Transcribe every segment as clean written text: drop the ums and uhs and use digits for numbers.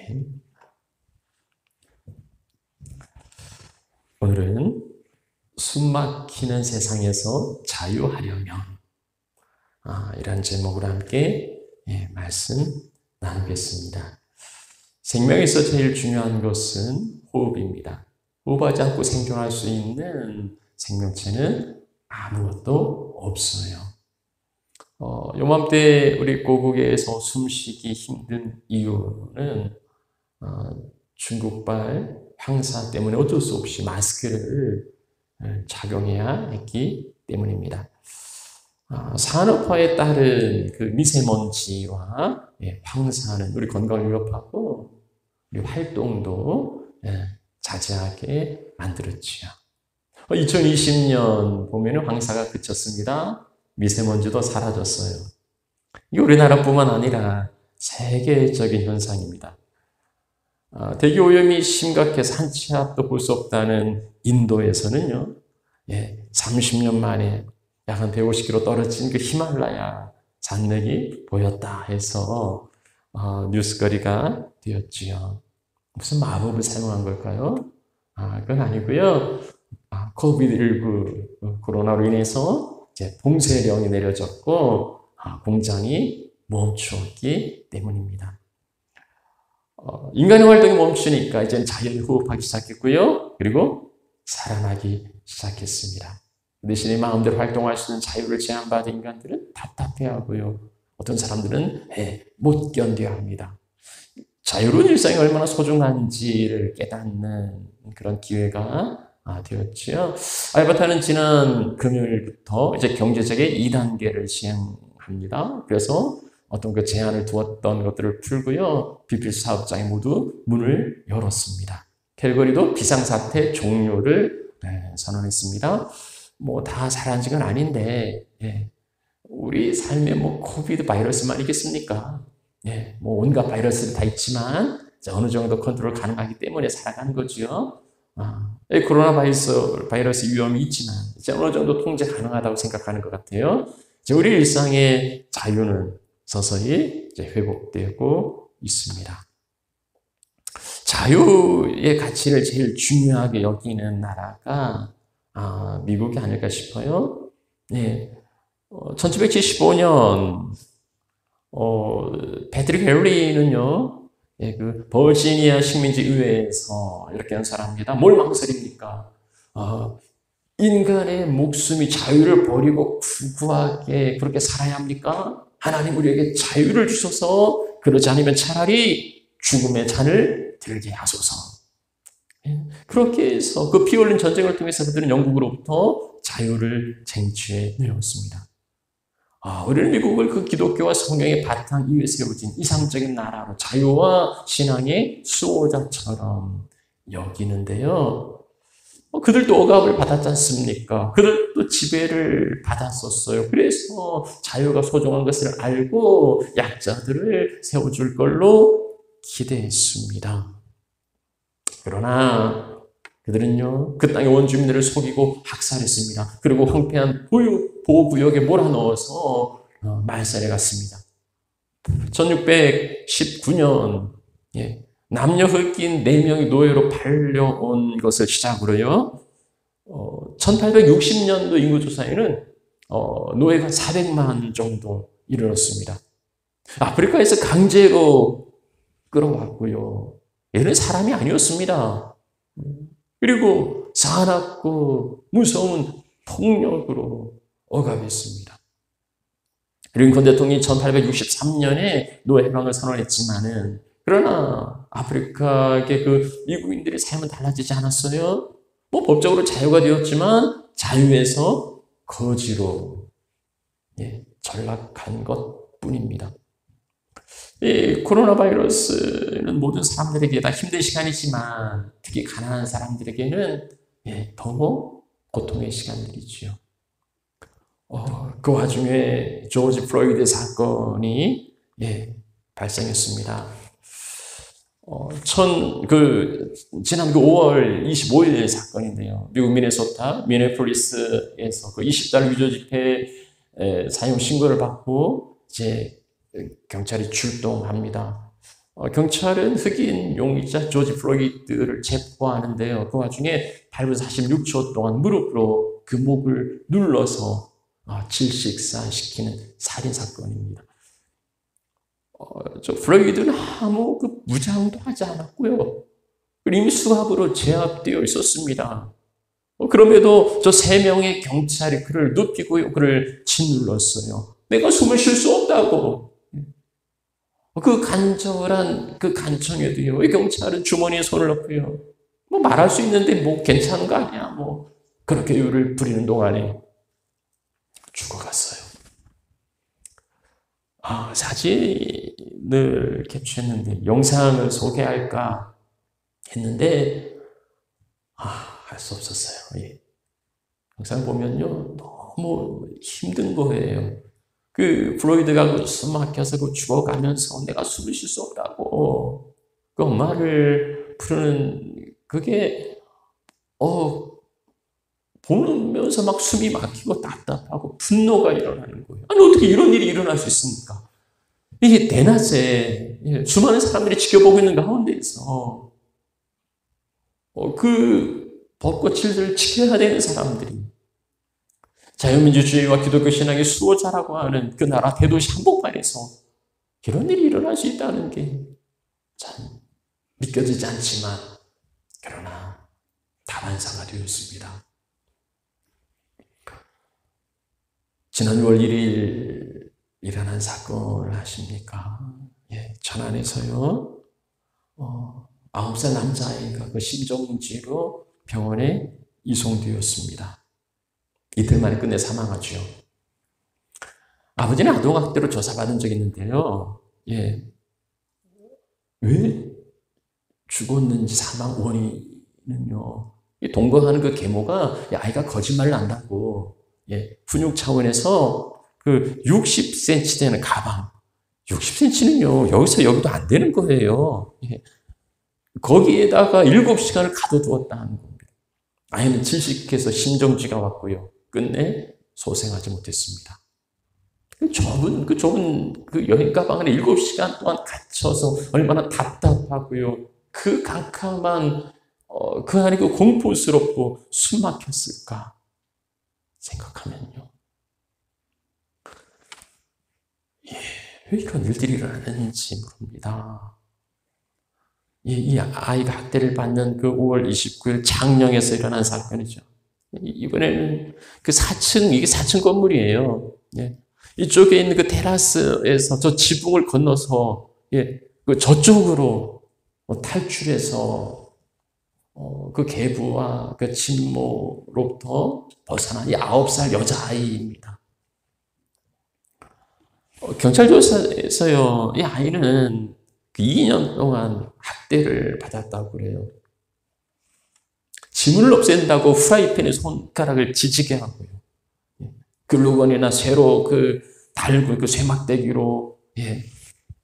아멘. 오늘은 숨막히는 세상에서 자유하려면 이런 제목으로 함께 말씀 나누겠습니다. 생명에서 제일 중요한 것은 호흡입니다. 호흡하지 않고 생존할 수 있는 생명체는 아무것도 없어요. 요맘때 우리 고국에서 숨쉬기 힘든 이유는 중국발 황사 때문에 어쩔 수 없이 마스크를 착용해야 했기 때문입니다. 산업화에 따른 그 미세먼지와 황사는 우리 건강을 위협하고 우리 활동도 자제하게 만들었지요. 2020년 보면 황사가 그쳤습니다. 미세먼지도 사라졌어요. 이 우리나라뿐만 아니라 세계적인 현상입니다. 대기 오염이 심각해서 한 치 앞도 볼 수 없다는 인도에서는요, 30년 만에 약 한 150km 떨어진 그 히말라야 산맥이 보였다 해서 뉴스거리가 되었지요. 무슨 마법을 사용한 걸까요? 그건 아니고요. 코비드19 코로나로 인해서 이제 봉쇄령이 내려졌고 공장이 멈추었기 때문입니다. 인간의 활동이 멈추니까 이제 자연이 호흡하기 시작했고요. 그리고 살아나기 시작했습니다. 그 대신에 마음대로 활동할 수 있는 자유를 제한받은 인간들은 답답해하고요. 어떤 사람들은 못 견뎌합니다. 자유로운 일상이 얼마나 소중한지를 깨닫는 그런 기회가 되었지요. 알바타는 지난 금요일부터 이제 경제적인 2단계를 시행합니다. 그래서 어떤 그 제한을 두었던 것들을 풀고요. 비필 사업장이 모두 문을 열었습니다. 캘거리도 비상사태 종료를 선언했습니다. 뭐 다 잘한 적은 아닌데 우리 삶에 뭐 코비드 바이러스만 있겠습니까? 뭐 온갖 바이러스는 다 있지만 어느 정도 컨트롤 가능하기 때문에 살아가는 거죠. 코로나 바이러스 위험이 있지만 이제 어느 정도 통제 가능하다고 생각하는 것 같아요. 이제 우리 일상의 자유는 서서히 이제 회복되고 있습니다. 자유의 가치를 제일 중요하게 여기는 나라가 미국이 아닐까 싶어요. 1775년 패트릭 헨리는요, 그 버지니아 식민지 의회에서 이렇게 연설합니다. 뭘 망설입니까? 인간의 목숨이 자유를 버리고 구구하게 그렇게 살아야 합니까? 하나님 우리에게 자유를 주셔서 그러지 않으면 차라리 죽음의 잔을 들게 하소서. 그렇게 해서 그 피 흘린 전쟁을 통해서 그들은 영국으로부터 자유를 쟁취해 내었습니다. 우리는 미국을 그 기독교와 성경의 바탕 위에 세워진 이상적인 나라로 자유와 신앙의 수호자처럼 여기는데요. 그들도 억압을 받았지 않습니까? 그들도 지배를 받았었어요. 그래서 자유가 소중한 것을 알고 약자들을 세워줄 걸로 기대했습니다. 그러나 그들은요, 그 땅의 원주민들을 속이고 학살했습니다. 그리고 황폐한 보호구역에 몰아넣어서 말살해 갔습니다. 1619년 남녀 흑인 4명이 노예로 팔려온 것을 시작으로요, 1860년도 인구조사에는 노예가 400만 정도 이르렀습니다. 아프리카에서 강제로 끌어왔고요. 얘는 사람이 아니었습니다. 그리고 사납고 무서운 폭력으로 억압했습니다. 링컨 대통령이 1863년에 노예 해방을 선언했지만은 그러나 아프리카의 그 미국인들의 삶은 달라지지 않았어요. 뭐 법적으로 자유가 되었지만 자유에서 거지로 전락한 것뿐입니다. 이 코로나 바이러스는 모든 사람들에게 다 힘든 시간이지만 특히 가난한 사람들에게는 더 고통의 시간들이지요. 그 와중에 조지 플로이드 사건이 발생했습니다. 지난 5월 25일 사건인데요. 미국 미네소타 미네폴리스에서 그 20달 위조 지폐 사용 신고를 받고 이제 경찰이 출동합니다. 경찰은 흑인 용의자 조지 플로이드를 체포하는데요. 그 와중에 8분 46초 동안 무릎으로 그 목을 눌러서 질식사시키는 살인사건입니다. 저 플로이드는 아무 그 무장도 하지 않았고요. 이미 수갑으로 제압되어 있었습니다. 그럼에도 저 3명의 경찰이 그를 눕히고요. 그를 짓눌렀어요. 내가 숨을 쉴 수 없다고. 그 간절한 그 간청에도요. 이 경찰은 주머니에 손을 넣고요. 뭐 말할 수 있는데 뭐 괜찮은 거 아니야. 뭐 그렇게 요를 부리는 동안에 죽어갔어요. 사진을 캡처했는데 영상을 소개할까 했는데 할 수 없었어요. 예. 영상 보면요 너무 힘든 거예요. 그 플로이드가 숨 막혀서 그 죽어가면서 내가 숨을 쉴 수 없다고 그 엄마를 부르는 그게 보면서 막 숨이 막히고 답답하고 분노가 일어나는 거예요. 아니 어떻게 이런 일이 일어날 수 있습니까? 이게 대낮에 수많은 사람들이 지켜보고 있는 가운데에서 그 법과 질서를 지켜야 되는 사람들이 자유민주주의와 기독교 신앙의 수호자라고 하는 그 나라 대도시 한복판에서 이런 일이 일어날 수 있다는 게 참 믿겨지지 않지만 그러나 다반사가 되었습니다. 지난 6월 1일 일어난 사건을 아십니까? 천안에서요 9살 남자아이가 그 심정지로 병원에 이송되었습니다. 이틀 만에 끝내 사망하죠. 아버지는 아동학대로 조사받은 적이 있는데요. 왜 죽었는지 사망 원인은요. 동거하는 그 계모가 아이가 거짓말을 한다고 훈육 차원에서 그 60cm 되는 가방 60cm는요. 여기서 여기도 안 되는 거예요. 거기에다가 7시간을 가둬두었다는 겁니다. 아이는 질식해서 심정지가 왔고요. 끝내 소생하지 못했습니다. 그 좁은 그 여행 가방 안에 7시간 동안 갇혀서 얼마나 답답하고요. 그 캄캄한 그 안에 그 공포스럽고 숨 막혔을까 생각하면요. 왜 이런 일들이 일어나는지 모릅니다. 이 아이가 학대를 받는 그 5월 29일 장령에서 일어난 사건이죠. 이번에는 그 4층, 이게 4층 건물이에요. 이쪽에 있는 그 테라스에서 저 지붕을 건너서 그 저쪽으로 탈출해서 그 계부와 그 진모로부터 벗어난 이 9살 여자아이입니다. 경찰 조사에서요, 이 아이는 그 2년 동안 학대를 받았다고 그래요. 짐을 없앤다고 후라이팬에 손가락을 지지게 하고요. 글루건이나 쇠로 그 달고 그 쇠막대기로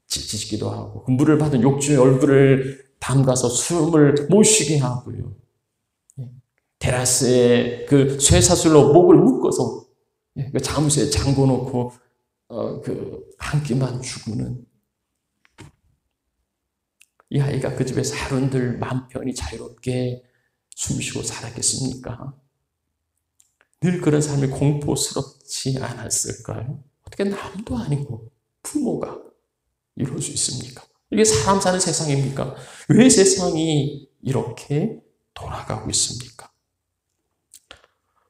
지지기도 하고 물을 받은 욕조에 얼굴을 담가서 숨을 못 쉬게 하고요. 테라스에 그 쇠사슬로 목을 묶어서 그 자물쇠에 잠궈놓고 그 한 끼만 주고는 이 아이가 그 집에서 하루들 마음 편히 자유롭게 숨쉬고 살았겠습니까? 늘 그런 삶이 공포스럽지 않았을까요? 어떻게 남도 아니고 부모가 이럴 수 있습니까? 이게 사람 사는 세상입니까? 왜 세상이 이렇게 돌아가고 있습니까?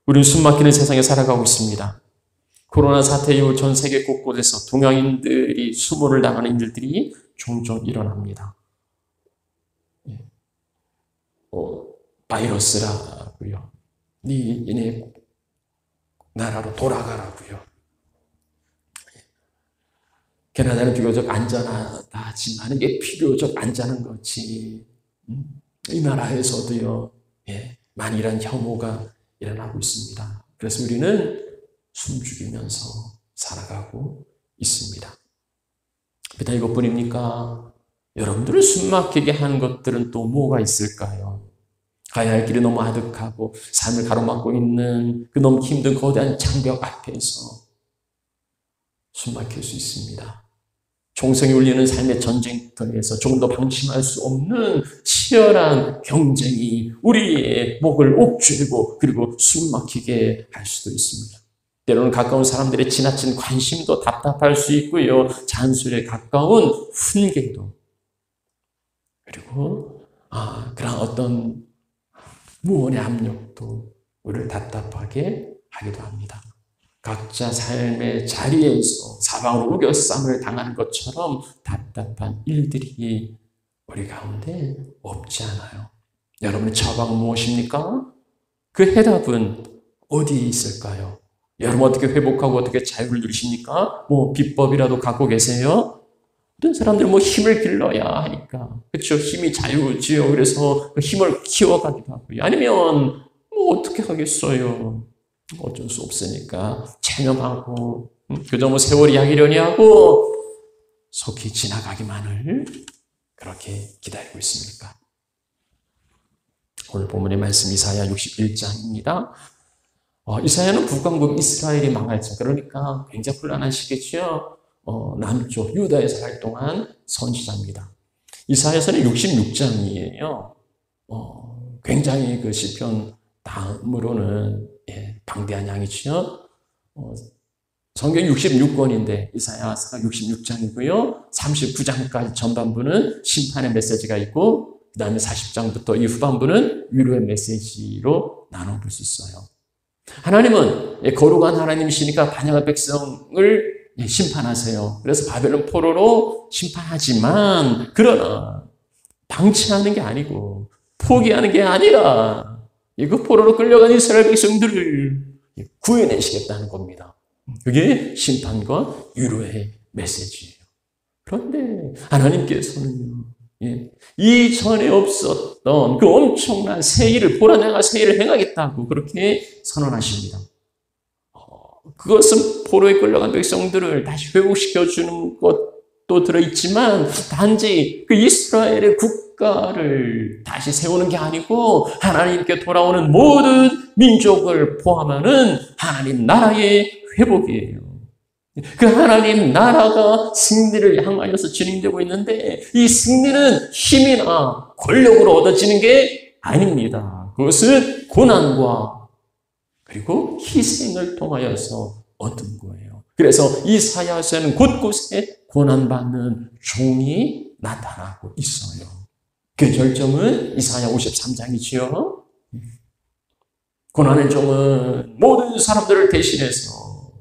우리는 숨막히는 세상에 살아가고 있습니다. 코로나 사태 이후 전 세계 곳곳에서 동양인들이 수모를 당하는 일들이 종종 일어납니다. 바이러스라고요. 니네 나라로 돌아가라고요. 캐나다는 비교적 안전하지만 이게 비교적 안전한 거지. 이 나라에서도요. 많이 이런 혐오가 일어나고 있습니다. 그래서 우리는 숨죽이면서 살아가고 있습니다. 비단 이것뿐입니까? 여러분들을 숨막히게 하는 것들은 또 뭐가 있을까요? 가야 할 길이 너무 아득하고 삶을 가로막고 있는 그 너무 힘든 거대한 장벽 앞에서 숨막힐 수 있습니다. 총성이 울리는 삶의 전쟁터에서 조금 더 방심할 수 없는 치열한 경쟁이 우리의 목을 옥죄고 그리고 숨막히게 할 수도 있습니다. 때로는 가까운 사람들의 지나친 관심도 답답할 수 있고요. 잔술에 가까운 훈계도 그리고 그런 어떤 무언의 압력도 우리를 답답하게 하기도 합니다. 각자 삶의 자리에서 사방으로 우겨쌈을 당하는 것처럼 답답한 일들이 우리 가운데 없지 않아요. 여러분의 처방은 무엇입니까? 그 해답은 어디에 있을까요? 여러분 어떻게 회복하고 어떻게 자유를 누리십니까? 비법이라도 갖고 계세요? 어떤 사람들은 힘을 길러야 하니까 그렇죠? 힘이 자유지요. 그래서 그 힘을 키워가기도 하고요. 아니면 어떻게 하겠어요? 어쩔 수 없으니까 체념하고 그저 세월이 약이려니 하고 속히 지나가기만을 그렇게 기다리고 있습니까? 오늘 본문의 말씀 이사야 61장입니다. 이사야는 북왕국 이스라엘이 망할 때 그러니까 굉장히 혼란한 시기죠. 남쪽 유다에서 활동한 선지자입니다. 이사야서는 66장이에요. 굉장히 그 시편 다음으로는 방대한 양이죠. 성경 66권인데 이사야서가 66장이고요. 39장까지 전반부는 심판의 메시지가 있고 그 다음에 40장부터 이 후반부는 위로의 메시지로 나눠볼 수 있어요. 하나님은 거룩한 하나님이시니까 반역한 백성을 심판하세요. 그래서 바벨론 포로로 심판하지만 그러나 방치하는 게 아니고 포기하는 게 아니라 그 포로로 끌려간 이스라엘 백성들을 구해내시겠다는 겁니다. 그게 심판과 위로의 메시지예요. 그런데 하나님께서는요, 이전에 없었던 그 엄청난 새 일을 보라 내가 새 일을 행하겠다고 그렇게 선언하십니다. 그것은 포로에 끌려간 백성들을 다시 회복시켜주는 것도 들어있지만 단지 그 이스라엘의 국가를 다시 세우는 게 아니고 하나님께 돌아오는 모든 민족을 포함하는 하나님 나라의 회복이에요. 그 하나님 나라가 승리를 향하여서 진행되고 있는데 이 승리는 힘이나 권력으로 얻어지는 게 아닙니다. 그것은 고난과 그리고 희생을 통하여서 얻은 거예요. 그래서 이사야서에는 곳곳에 고난받는 종이 나타나고 있어요. 그 절정은 이사야 53장이지요. 고난의 종은 모든 사람들을 대신해서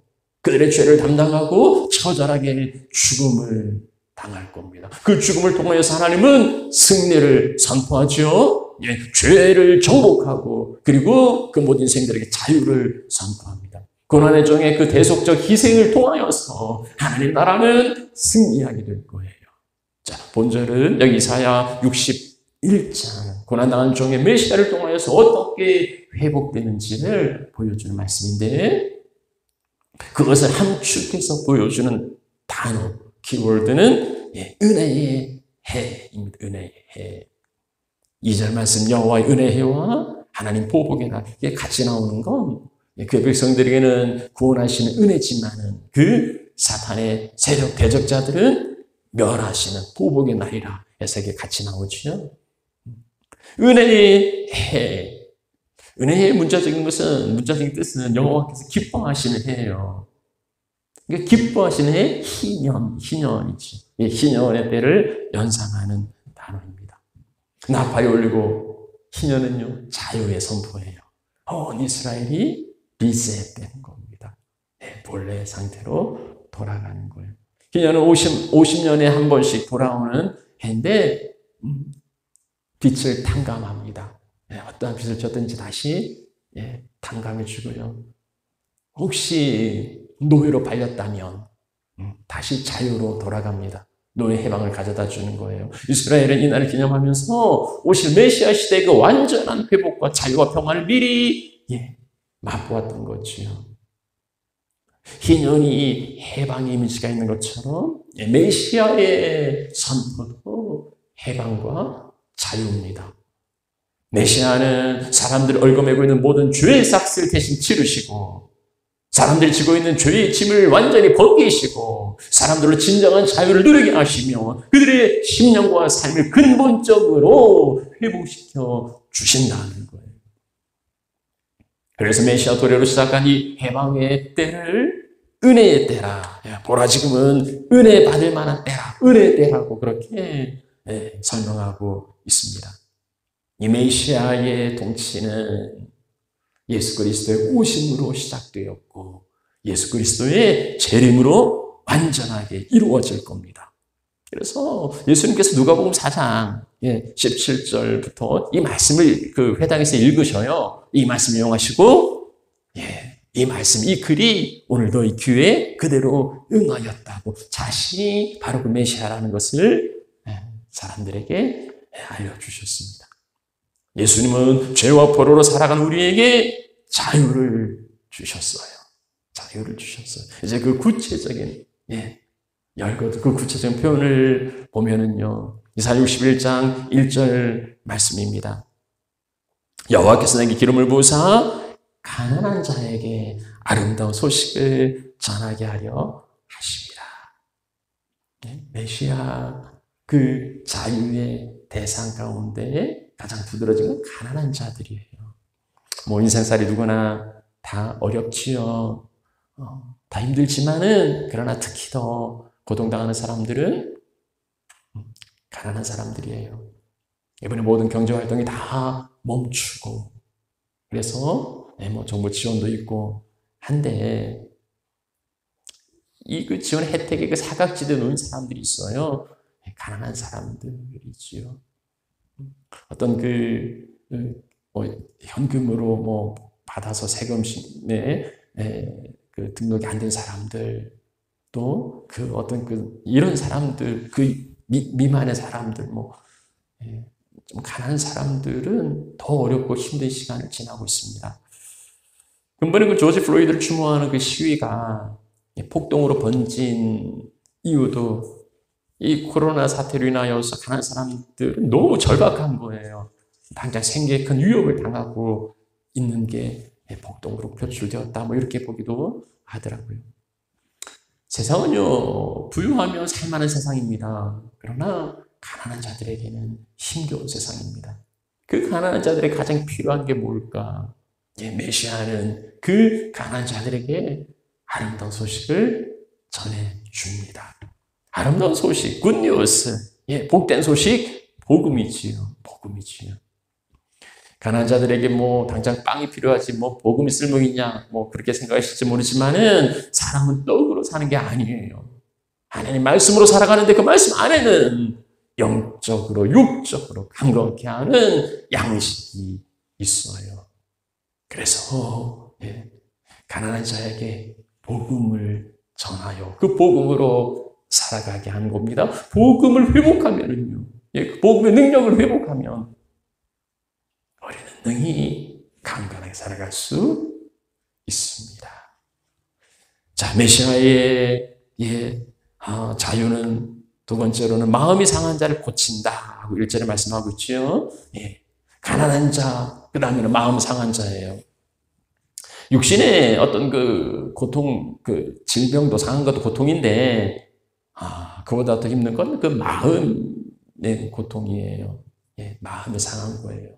그들의 죄를 담당하고 처절하게 죽음을 당할 겁니다. 그 죽음을 통하여서 하나님은 승리를 선포하죠. 죄를 정복하고 그리고 그 모든 인생들에게 자유를 선포합니다. 고난의 종의 그 대속적 희생을 통하여서 하나님 나라는 승리하게 될 거예요. 자, 본절은 여기 이사야 61장 고난당한 종의 메시아를 통하여서 어떻게 회복되는지를 보여주는 말씀인데 그것을 함축해서 보여주는 단어, 키워드는 은혜의 해입니다. 은혜의 해. 2절 말씀 여호와의 은혜의 해와 하나님 보복의 날 이게 같이 나오는 건 그 백성들에게는 구원하시는 은혜지만은 그 사탄의 세력 대적자들은 멸하시는 보복의 날이라 해서 이게 같이 나오죠. 은혜의 해. 은혜의 문자적인 뜻은 여호와께서 기뻐하시는 해예요. 그러니까 기뻐하시는 해, 희년이지. 희년의 때를 연상하는 단어입니다. 나팔이 울리고 희년은요, 자유의 선포예요. 온 이스라엘이 리셋되는 겁니다. 본래 상태로 돌아가는 거예요. 희년은 50년에 한 번씩 돌아오는 해인데, 빛을 탕감합니다. 어떠한 빛을 줬든지 다시 탕감해 주고요. 혹시 노예로 팔렸다면 다시 자유로 돌아갑니다. 노예 해방을 가져다 주는 거예요. 이스라엘은 이날을 기념하면서 오실 메시아 시대의 그 완전한 회복과 자유와 평화를 미리 맛보았던 거지요. 희년이 해방의 이미지가 있는 것처럼 메시아의 선포도 해방과 자유입니다. 메시아는 사람들을 얽어매고 있는 모든 죄의 삭스를 대신 치르시고 사람들이 지고 있는 죄의 짐을 완전히 벗기시고 사람들로 진정한 자유를 누리게 하시며 그들의 심령과 삶을 근본적으로 회복시켜 주신다는 거예요. 그래서 메시아 도래로 시작한 이 해방의 때를 은혜의 때라. 보라, 지금은 은혜 받을 만한 때라. 은혜의 때라고 그렇게 설명하고 있습니다. 이 메시아의 통치는 예수 그리스도의 오심으로 시작되었고 예수 그리스도의 재림으로 완전하게 이루어질 겁니다. 그래서 예수님께서 누가복음 4장 17절부터 이 말씀을 그 회당에서 읽으셔요. 이 말씀 이용하시고 이 말씀, 이 글이 오늘도 이 귀에 그대로 응하였다고 자신이 바로 그 메시아라는 것을 사람들에게 알려주셨습니다. 예수님은 죄와 포로로 살아간 우리에게 자유를 주셨어요. 자유를 주셨어요. 이제 그 구체적인 그 구체적인 표현을 보면은요, 이사야 61장 1절 말씀입니다. 여호와께서 내게 기름을 부으사 가난한 자에게 아름다운 소식을 전하게 하려 하십니다. 메시아 그 자유의 대상 가운데 가장 두드러진 건 가난한 자들이에요. 뭐 인생살이 누구나 다 어렵지요. 다 힘들지만은 그러나 특히 더 고통당하는 사람들은 가난한 사람들이에요. 이번에 모든 경제활동이 다 멈추고 그래서 뭐 정부 지원도 있고 한데 이 그 지원 혜택에 그 사각지대에 놓인 사람들이 있어요. 가난한 사람들이지요. 어떤 현금으로 뭐 받아서 세금에 그 등록이 안 된 사람들 또 그 어떤 이런 사람들 미만의 사람들 좀 가난한 사람들은 더 어렵고 힘든 시간을 지나고 있습니다. 근본에 그 조지 플로이드를 추모하는 그 시위가 폭동으로 번진 이유도 이 코로나 사태로 인하여서 가난한 사람들은 너무 절박한 거예요. 당장 생계에 큰 위협을 당하고 있는 게 폭동으로 표출되었다. 이렇게 보기도 하더라고요. 세상은요, 부유하면 살만한 세상입니다. 그러나 가난한 자들에게는 힘겨운 세상입니다. 그 가난한 자들에게 가장 필요한 게 뭘까? 메시아는 그 가난한 자들에게 아름다운 소식을 전해줍니다. 아름다운 소식, 굿뉴스, 복된 소식, 복음이지요. 복음이지요. 가난한 자들에게 당장 빵이 필요하지 복음이 쓸모있냐 그렇게 생각하실지 모르지만은 사람은 떡으로 사는 게 아니에요. 하나님 말씀으로 살아가는데 그 말씀 안에는 영적으로 육적으로 강건케 하는 양식이 있어요. 그래서 가난한 자에게 복음을 전하여 그 복음으로 살아가게 하는 겁니다. 복음을 회복하면은요, 복음의 능력을 회복하면 우리는 능히 강건하게 살아갈 수 있습니다. 자, 메시아의 자유는 두 번째로는 마음이 상한 자를 고친다 하고 1절에 말씀하고 있죠. 가난한 자, 그 다음에는 마음 상한 자예요. 육신의 어떤 그 고통, 그 질병도 상한 것도 고통인데, 그보다 더 힘든 건 그 마음의 고통이에요. 마음이 상한 거예요.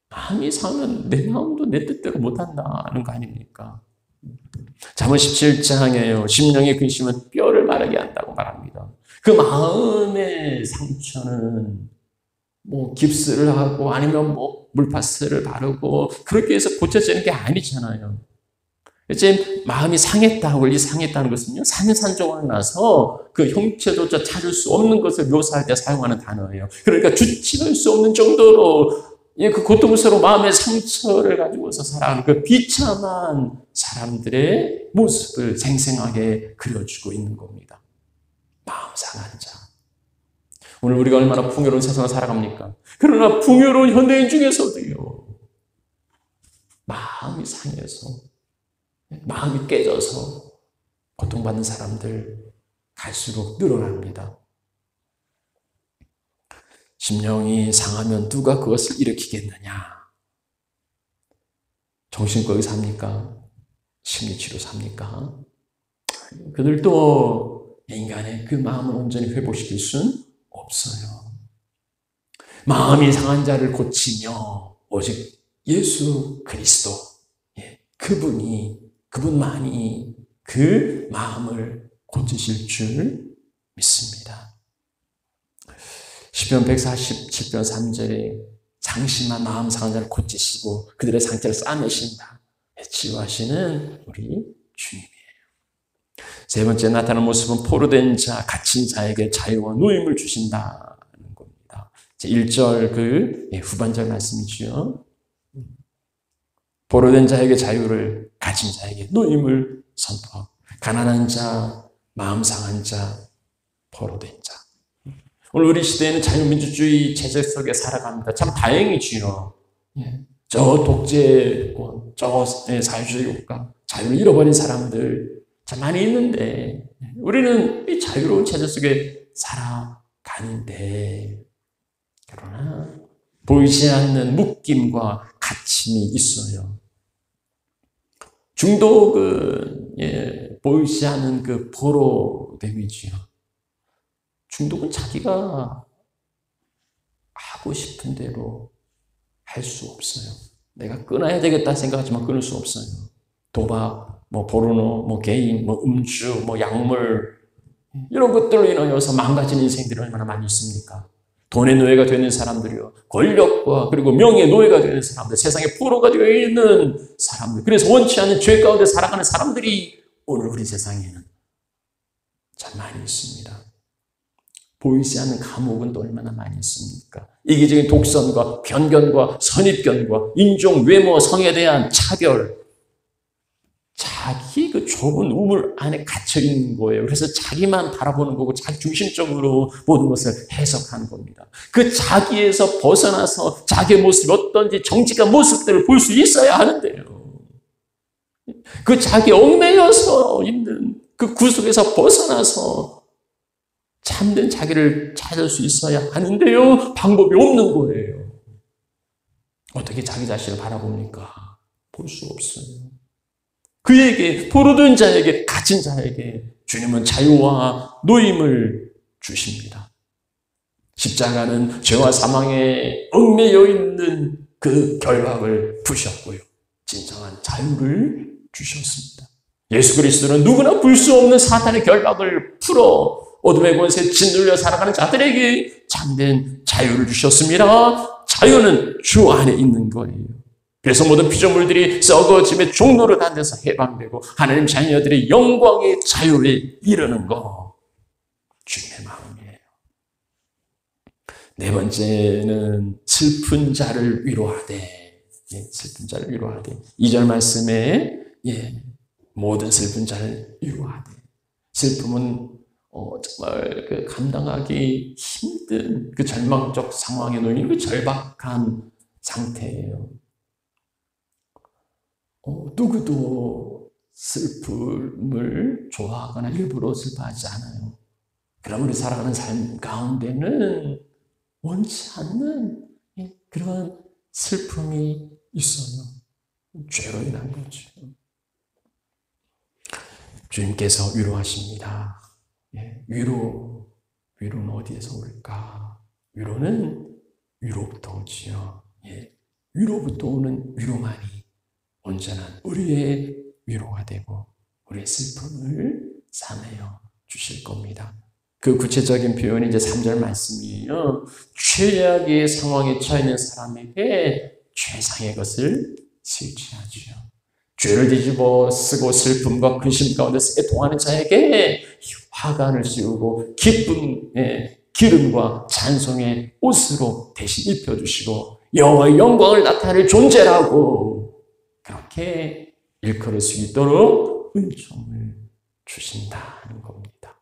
마음이 상하면 내 마음도 내 뜻대로 못한다는 거 아닙니까? 잠언 17장에요. 심령의 근심은 뼈를 마르게 한다고 말합니다. 그 마음의 상처는 깁스를 하고 아니면 물파스를 바르고 그렇게 해서 고쳐지는 게 아니잖아요. 이제 마음이 상했다고, 이 상했다는 것은요, 산산조각 나서 그 형체조차 찾을 수 없는 것을 묘사할 때 사용하는 단어예요. 그러니까 주체할 수 없는 정도로 그 고통스러운 마음의 상처를 가지고서 살아가는 그 비참한 사람들의 모습을 생생하게 그려주고 있는 겁니다. 마음 상한 자. 오늘 우리가 얼마나 풍요로운 세상을 살아갑니까? 그러나 풍요로운 현대인 중에서도요, 마음이 상해서, 마음이 깨져서 고통받는 사람들 갈수록 늘어납니다. 심령이 상하면 누가 그것을 일으키겠느냐? 정신과 의사입니까? 심리치료사입니까? 그들도 인간의 그 마음을 온전히 회복시킬 수는 없어요. 마음이 상한 자를 고치며 오직 예수 그리스도, 그분만이 그 마음을 고치실 줄 믿습니다. 시편 147편 3절에 장심한 마음 상한 자를 고치시고 그들의 상처를 싸매신다 치유하시는 우리 주님이에요. 세 번째 나타나는 모습은 포로된 자, 갇힌 자에게 자유와 누임을 주신다는 겁니다. 1절 후반절 말씀이죠. 포로된 자에게 자유를, 갇힌 자에게 누임을 선포하고, 가난한 자, 마음 상한 자, 포로된 자. 오늘 우리 시대에는 자유민주주의 체제 속에 살아갑니다. 참 다행이지요. 저 독재권, 저 사회주의 국가, 자유를 잃어버린 사람들 참 많이 있는데 우리는 이 자유로운 체제 속에 살아가는데, 그러나 보이지 않는 묶임과 갇힘이 있어요. 중독은 보이지 않는 그 포로됨이지요. 중독은 자기가 하고 싶은 대로 할 수 없어요. 내가 끊어야 되겠다 생각하지만 끊을 수 없어요. 도박, 포르노, 개인, 음주, 약물, 이런 것들로 인하여서 망가진 인생들이 얼마나 많이 있습니까? 돈의 노예가 되는 사람들이요, 권력과 그리고 명예의 노예가 되는 사람들, 세상에 포로가 되어 있는 사람들, 그래서 원치 않는 죄 가운데 살아가는 사람들이 오늘 우리 세상에는 참 많이 있습니다. 보이지 않는 감옥은 또 얼마나 많이 있습니까? 이기적인 독선과 편견과 선입견과 인종, 외모, 성에 대한 차별, 자기 그 좁은 우물 안에 갇혀 있는 거예요. 그래서 자기만 바라보는 거고 자기 중심적으로 모든 것을 해석하는 겁니다. 그 자기에서 벗어나서 자기의 모습이 어떤지 정직한 모습들을 볼 수 있어야 하는데요. 그 자기 얽매여서 있는 그 구속에서 벗어나서 참된 자기를 찾을 수 있어야 하는데요. 방법이 없는 거예요. 어떻게 자기 자신을 바라봅니까? 볼 수 없어요. 그에게, 포로된 자에게, 갇힌 자에게 주님은 자유와 노임을 주십니다. 십자가는 죄와 사망에 얽매여 있는 그 결박을 푸셨고요, 진정한 자유를 주셨습니다. 예수 그리스도는 누구나 풀 수 없는 사탄의 결박을 풀어 어둠의 권세에 짓눌려 살아가는 자들에게 참된 자유를 주셨습니다. 자유는 주 안에 있는 거예요. 그래서 모든 피조물들이 썩어짐의 종로를 간 데서 해방되고 하나님 자녀들의 영광의 자유에 이르는 거, 주님의 마음이에요. 네 번째는 슬픈 자를 위로하되, 슬픈 자를 위로하되, 2절 말씀에 모든 슬픈 자를 위로하되, 슬픔은 정말 그 감당하기 힘든 그 절망적 상황에 놓인 그 절박한 상태예요. 누구도 슬픔을 좋아하거나 일부러 슬퍼하지 않아요. 그럼 우리 살아가는 삶 가운데는 원치 않는 그런 슬픔이 있어요. 죄로 인한 거죠. 주님께서 위로하십니다. 위로는 어디에서 올까? 위로는 위로부터 오지요. 위로부터 오는 위로만이 온전한 우리의 위로가 되고 우리의 슬픔을 싸매어 주실 겁니다. 그 구체적인 표현이 이제 3절 말씀이에요. 최악의 상황에 처해 있는 사람에게 최상의 것을 실지하지요. 죄를 뒤집어 쓰고 슬픔과 근심 가운데 애통하는 자에게 화관을 씌우고 기쁨의 기름과 찬송의 옷으로 대신 입혀주시고 여호와의 영광을 나타낼 존재라고 그렇게 일컬을 수 있도록 은총을 주신다는 겁니다.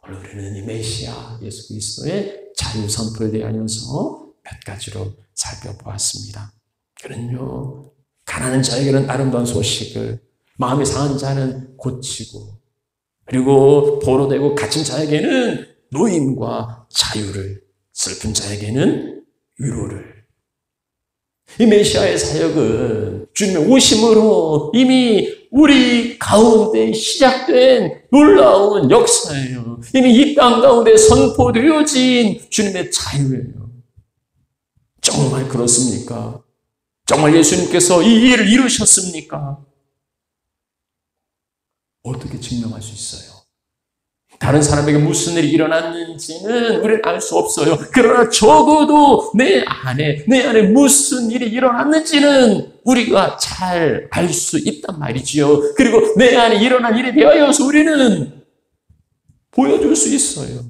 오늘 우리는 이 메시아 예수 그리스도의 자유 선포에 대하여서 몇 가지로 살펴보았습니다. 그는요, 가난한 자에게는 아름다운 소식을, 마음이 상한 자는 고치고, 그리고 포로되고 갇힌 자에게는 노임과 자유를, 슬픈 자에게는 위로를. 이 메시아의 사역은 주님의 오심으로 이미 우리 가운데 시작된 놀라운 역사예요. 이미 이 땅 가운데 선포되어진 주님의 자유예요. 정말 그렇습니까? 정말 예수님께서 이 일을 이루셨습니까? 어떻게 증명할 수 있어요? 다른 사람에게 무슨 일이 일어났는지는 우리는 알 수 없어요. 그러나 적어도 내 안에 무슨 일이 일어났는지는 우리가 잘 알 수 있단 말이지요. 그리고 내 안에 일어난 일에 대하여서 우리는 보여줄 수 있어요.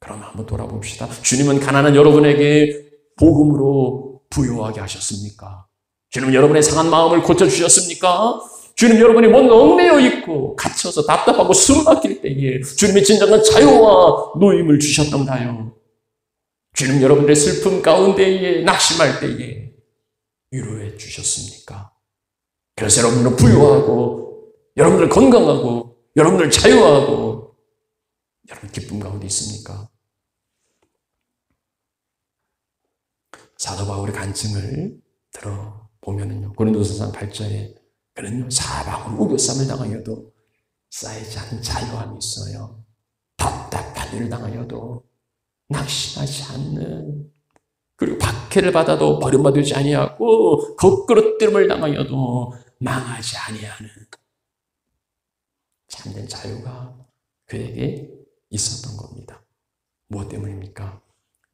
그럼 한번 돌아봅시다. 주님은 가난한 여러분에게 복음으로 부요하게 하셨습니까? 주님은 여러분의 상한 마음을 고쳐주셨습니까? 주님 여러분이 뭔가 얽매여 있고 갇혀서 답답하고 숨 막힐 때에 주님의 진정한 자유와 노임을 주셨던가요? 주님 여러분들의 슬픔 가운데에 낙심할 때에 위로해 주셨습니까? 그래서 여러분들 부유하고 여러분들 건강하고 여러분들 자유하고 여러분 기쁨 가운데 있습니까? 사도 바울의 간증을 들어보면은요, 고린도서상 8절에 그는요, 사방으로 우겨쌈을 당하여도 쌓이지 않은 자유함이 있어요. 답답한 일을 당하여도 낙심하지 않는, 그리고 박해를 받아도 버림받지 아니하고 거꾸로뜸을 당하여도 망하지 아니하는 참된 자유가 그에게 있었던 겁니다. 무엇 때문입니까?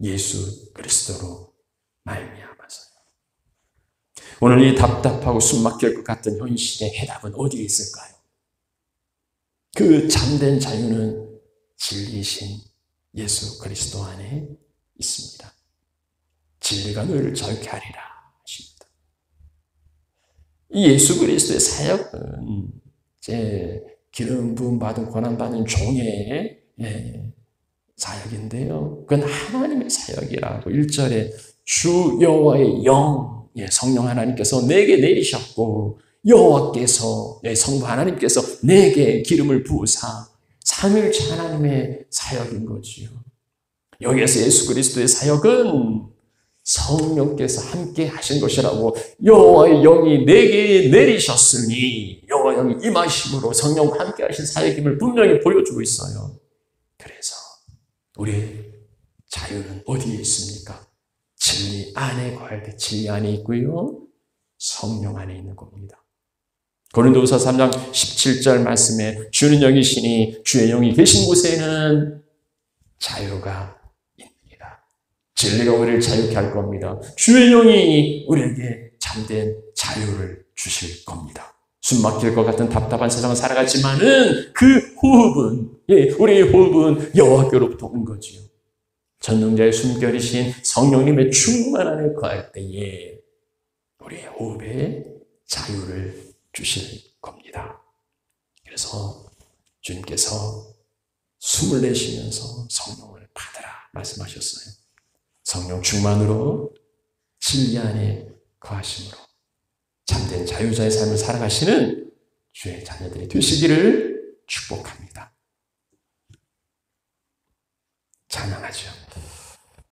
예수 그리스도로 말미암아서요. 오늘 이 답답하고 숨막힐 것 같은 현실의 해답은 어디에 있을까요? 그 참된 자유는 진리이신 예수 그리스도 안에 있습니다. 진리가 너희를 자유케 하리라 하십니다. 이 예수 그리스도의 사역은 이제 기름 부음 받은 고난 받는 종의 사역인데요. 그건 하나님의 사역이라고 1절에 주 여호와의 영, 성령 하나님께서 내게 내리셨고 여호와께서 성부 하나님께서 내게 기름을 부으사 삼위일체 하나님의 사역인 거지요. 여기에서 예수 그리스도의 사역은 성령께서 함께 하신 것이라고 여호와의 영이 내게 내리셨으니 여호와의 영이 임하심으로 성령과 함께 하신 사역임을 분명히 보여주고 있어요. 그래서 우리의 자유는 어디에 있습니까? 진리 안에 거할 때 진리 안에 있고요. 성령 안에 있는 겁니다. 고린도후서 3장 17절 말씀에 주는 영이시니 주의 영이 계신 곳에는 자유가 있습니다. 진리가 우리를 자유케 할 겁니다. 주의 영이 우리에게 참된 자유를 주실 겁니다. 숨 막힐 것 같은 답답한 세상을 살아가지만은 그 호흡은, 우리의 호흡은 여호와께로부터 온 거지요. 전능자의 숨결이신 성령님의 충만 안에 거할 때에 우리의 호흡에 자유를 주실 겁니다. 그래서 주님께서 숨을 내쉬면서 성령을 받으라 말씀하셨어요. 성령 충만으로 진리 안에 거하심으로 참된 자유자의 삶을 살아가시는 주의 자녀들이 되시기를 축복합니다. 찬양하죠.